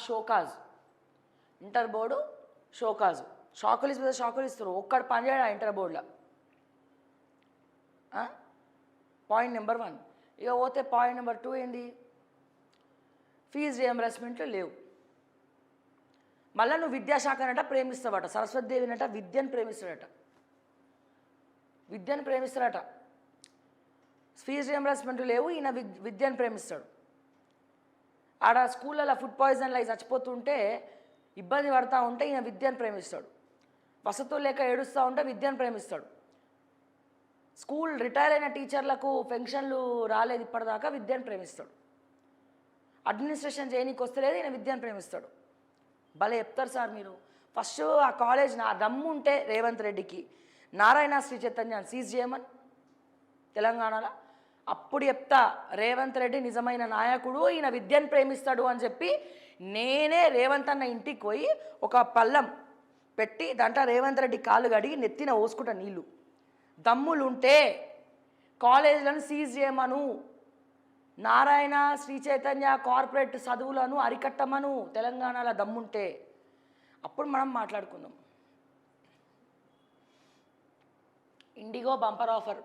Show cause, inter board show cause. షాకులు ఇస్తే షాకులు ఇస్తారు, ఒక్కడు పని చేయడా ఇంటర్ బోర్డులో. Point number 1. ఇక పోతే పాయింట్ నెంబర్ 2 ఏంది, ఫీజు రియంబర్స్మెంట్లు లేవు. మళ్ళీ నువ్వు విద్యాశాఖనట ప్రేమిస్తావట, సరస్వతిదేవినట విద్యను ప్రేమిస్తాడట, విద్యను ప్రేమిస్తాడట. ఫీజు రియంబర్స్మెంట్లు లేవు, ఈయన విద్యను ప్రేమిస్తాడు. ఆడ స్కూళ్ళలో ఫుడ్ పాయిజన్ అయి చచ్చిపోతుంటే ఇబ్బంది పడతా ఉంటే ఈయన విద్యను ప్రేమిస్తాడు. వసతులు లేక ఏడుస్తూ ఉంటే విద్యను ప్రేమిస్తాడు. స్కూల్ రిటైర్ అయిన టీచర్లకు పెన్షన్లు రాలేదు ఇప్పటిదాకా, విద్యను ప్రేమిస్తాడు. అడ్మినిస్ట్రేషన్ చేయనీకి వస్తలేదు, ఈయన విద్యను ప్రేమిస్తాడు. భలే చెప్తారు సార్ మీరు. ఫస్ట్ ఆ కాలేజ్ నా దమ్ము ఉంటే రేవంత్ రెడ్డికి నారాయణ శ్రీ చైతన్యాన్ని సీజ్ చేయమని తెలంగాణలో, అప్పుడు చెప్తా రేవంత్ రెడ్డి నిజమైన నాయకుడు, ఈయన విద్యను ప్రేమిస్తాడు అని చెప్పి నేనే రేవంత్ అన్న ఇంటికి పోయి ఒక పళ్ళం పెట్టి దాంట్లో రేవంత్ రెడ్డి కాళ్ళు కడిగి నెత్తిన పోసుకుంటా నీళ్ళు. దమ్ములుంటే కాలేజీలను సీజ్ చేయమను, నారాయణ శ్రీ చైతన్య కార్పొరేట్ చదువులను అరికట్టమను తెలంగాణలో దమ్ముంటే, అప్పుడు మనం మాట్లాడుకుందాం. IndiGo bumper offer.